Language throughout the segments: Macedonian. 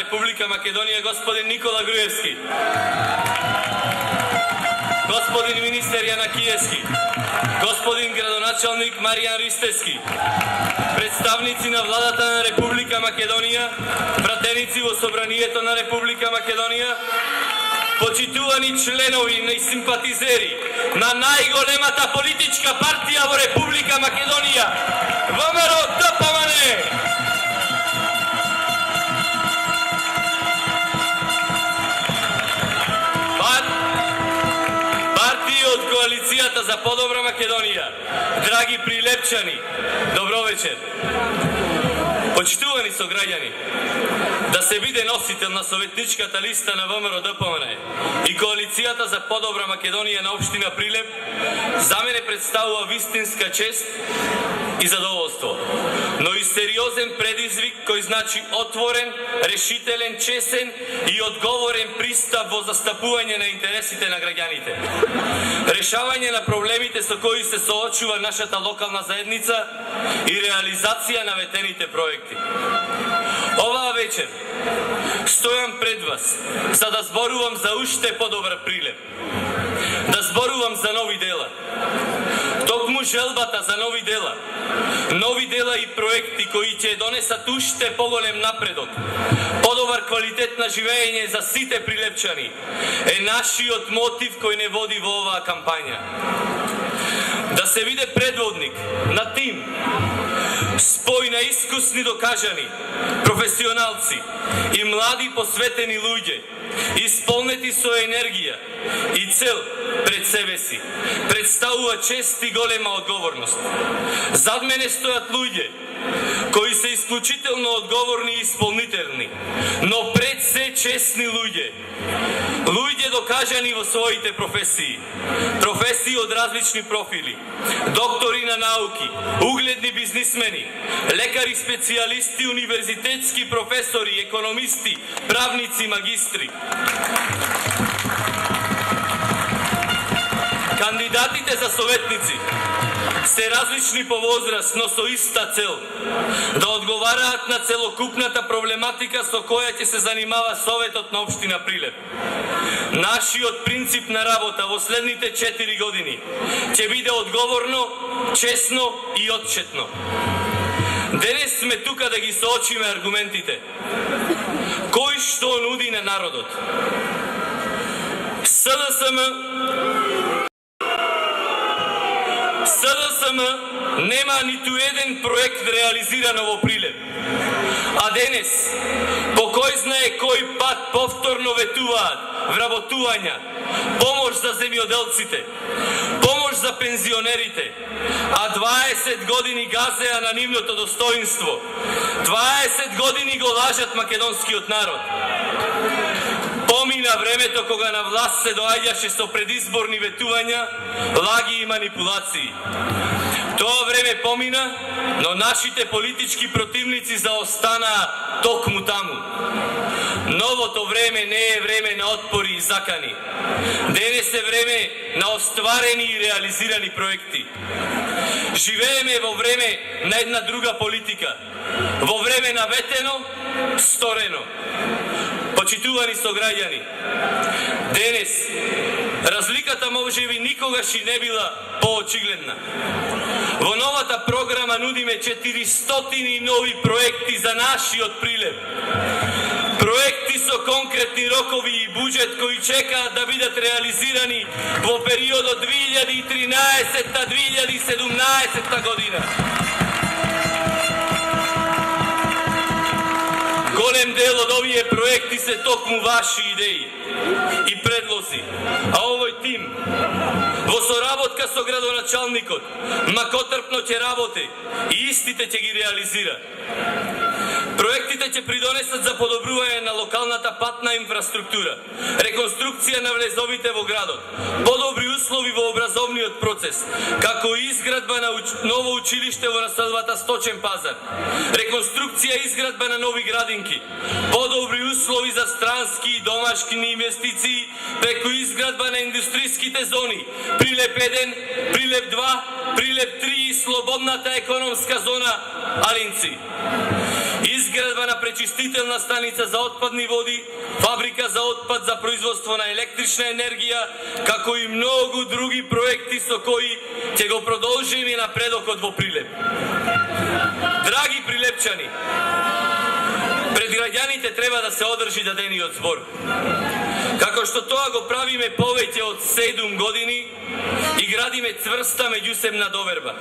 Republika Makedonija gospodin Nikola Grujevski, gospodin ministar Janakijevski, gospodin gradonačelnik Marijan Ristevski, predstavnici na vladata na Republika Makedonija, pratenici во собранието на Republika Makedonija, почитувани членови и симпатизери на најголемата политичка партија во Република Македонија, ВМРО ДПМН. Партии од коалицијата за подобра Македонија, драги прилепчани, добро вечер. Почитувани сограѓани, да се биде носител на советничката листа на ВМРО ДПМН и коалицијата за подобра Македонија на општина Прилеп, за мене представува вистинска чест и задоволство, но и сериозен предизвик кој значи отворен, решителен, чесен и одговорен пристап во застапување на интересите на граѓаните. Решавање на проблемите со кои се соочува нашата локална заедница и реализација на ветените проекти. Оваа вечер стојам пред вас за да зборувам за уште подобар Прилеп, да зборувам за нови дела. Токму желбата за нови дела и проекти кои ќе донесат уште поголем напредок, подобар квалитет на живење за сите прилепчани, е нашиот мотив кој не води во оваа кампања. Да се биде предводник на тим, спој на искусни докажани, професионалци и млади посветени луѓе, исполнети со енергија и цел пред себе си, представува чест и голема одговорност. Зад мене стојат луѓе кои се исклучително одговорни и исполнителни, но пред се честни луѓе. Луѓе докажани во своите професии од различни профили, доктори на науки, угледни бизнисмени, лекари специјалисти, универзитетски професори, економисти, правници, магистри. Кандидатите за советници се различни по возраст, но со иста цел – да одговараат на целокупната проблематика со која ќе се занимава Советот на општина Прилеп. Нашиот принцип на работа во следните 4 години ќе биде одговорно, честно и отчетно. Денес сме тука да ги соочиме аргументите. Кој што нуди на народот? СДСМ нема ниту еден проект реализирано во Прилеп. А денес, по кој знае кој пат повторно ветуваат вработувања, помош за земјоделците, помош за пензионерите, а 20 години газеа на нивното достоинство, 20 години го лажат македонскиот народ. Помина времето кога на власт се доаѓаше со предизборни ветувања, лаги и манипулации. Тоа време помина, но нашите политички противници заостанаа токму таму. Новото време не е време на отпори и закани. Денес е време на остварени и реализирани проекти. Живееме во време на една друга политика. Во време на ветено, сторено. Почитувани сограѓани, денес разликата можеби никогаш и не била поочигледна. Во новата програма нудиме 400 нови проекти за нашиот Прилеп. Проекти со конкретни рокови и буџет кои чекаат да бидат реализирани во периодот 2013-2017 година. Голем дел од овие проекти се токму ваши идеи и предлози, а овој тим во соработка со градоначалникот макотрпно ќе работи и истите ќе ги реализира. Проектите ќе придонесат за подобрување на локалната патна инфраструктура, реконструкција на влезовите во градот, подобри услови во образовниот процес, како и изградба на ново училиште во населбата Сточен пазар, реконструкција и изградба на нови градинки, подобри услови за странски и домашки инвестиции преку изградба на индустријските зони, Прилеп 1, Прилеп 2, Прилеп 3 и слободната економска зона Алинци. izgradbana prečistiteljna stanica za otpadni vodi, fabrika za otpad za proizvodstvo na električna energija, kako i mnogo drugi projekti so koji će go продолжим напредок од во Прилеп. Драги прилепчани, пред граѓаните треба да се одржи дадениот збор. Како што тоа го правиме повеќе од 7 години и градиме цврста меѓусебна доверба.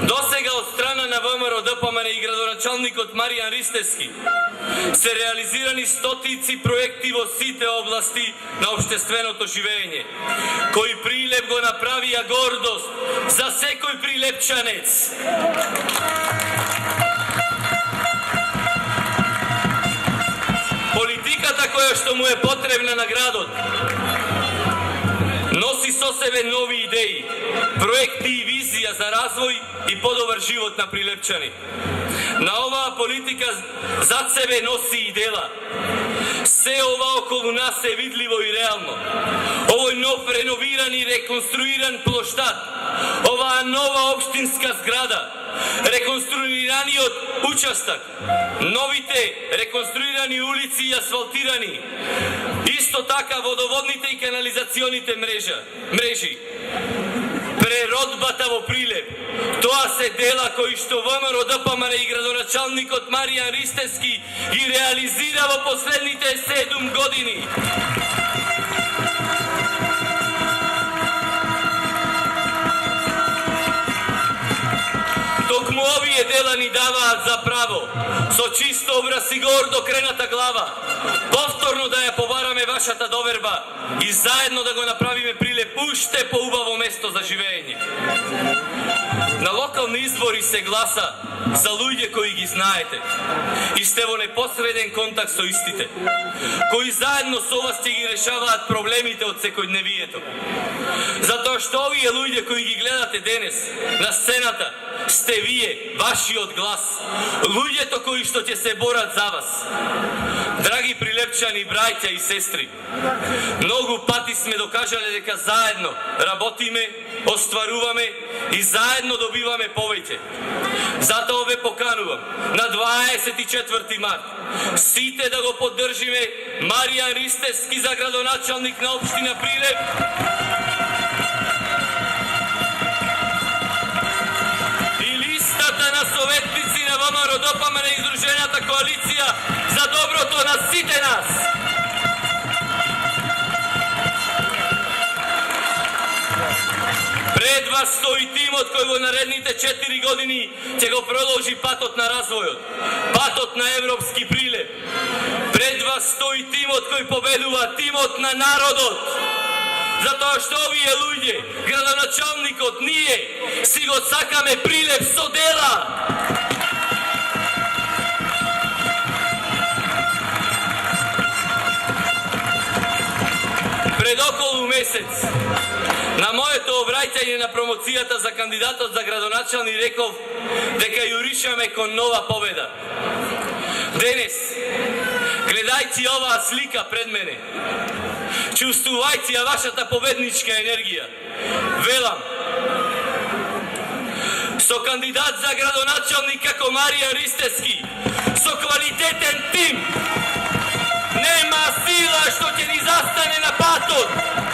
Досега од страна на ВМРО ДПМН и градоначалникот Маријан Ристевски се реализирани стотици проекти во сите области на општественото живење, кои Прилеп го направија гордост за секој прилепчанец. Политиката која што му е потребна на градот носи со себе нови идеи, проекти и визија за развој и подобар живот на прилепчани. На оваа политика зад себе носи и дела. Се ова околу нас е видливо и реално. Овој нов реновиран и реконструиран плоштад, оваа нова општинска зграда, реконструираниот участак, новите реконструирани улици и асфалтирани, исто така водоводните и канализационите мрежи. Преродбата во Прилеп, тоа се дела кои што ВМРО ДПМН и градоначалникот Маријан Ристевски ги реализира во последните 7 години. Токму овие дела ни даваат за право, со чист образ и гордо крената глава, повторно да ја побараме вашата доверба и заедно да го направиме Прилеп уште поубаво место за живење. На локални избори се гласа за луѓе кои ги знаете и сте во непосреден контакт со истите, кои заедно со вас ќе ги решаваат проблемите од секојдневието. Затоа што овие луѓе кои ги гледате денес на сцената сте вие, вашиот глас, луѓето кои што ќе се борат за вас. Драги прилепчани, браќа и сестри, многу пати сме докажале дека заедно работиме, остваруваме и заедно добиваме повеќе. Затоа ве поканувам на 24 март сите да го поддржиме Маријан Ристевски за градоначалник на општина Прилеп. Советници на ВМРО ДПМН и Издружената коалиција за доброто на сите нас. Пред вас стои тимот кој во наредните 4 години ќе го продолжи патот на развојот, патот на европски Прилеп. Пред вас стои тимот кој победува, тимот на народот. Затоа што овие луѓе, градоначалникот, ние, си го сакаме Прилеп со дела. Пред околу месец, на моето обраќање на промоцијата за кандидатот за градоначални реков дека јуришаме кон нова победа. Денес, гледајќи оваа слика пред мене, чувствувајте ја вашата победничка енергија. Велам, со кандидат за градоначалник како Маријан Ристевски, со квалитетен тим, нема сила што ќе ни застане на патот.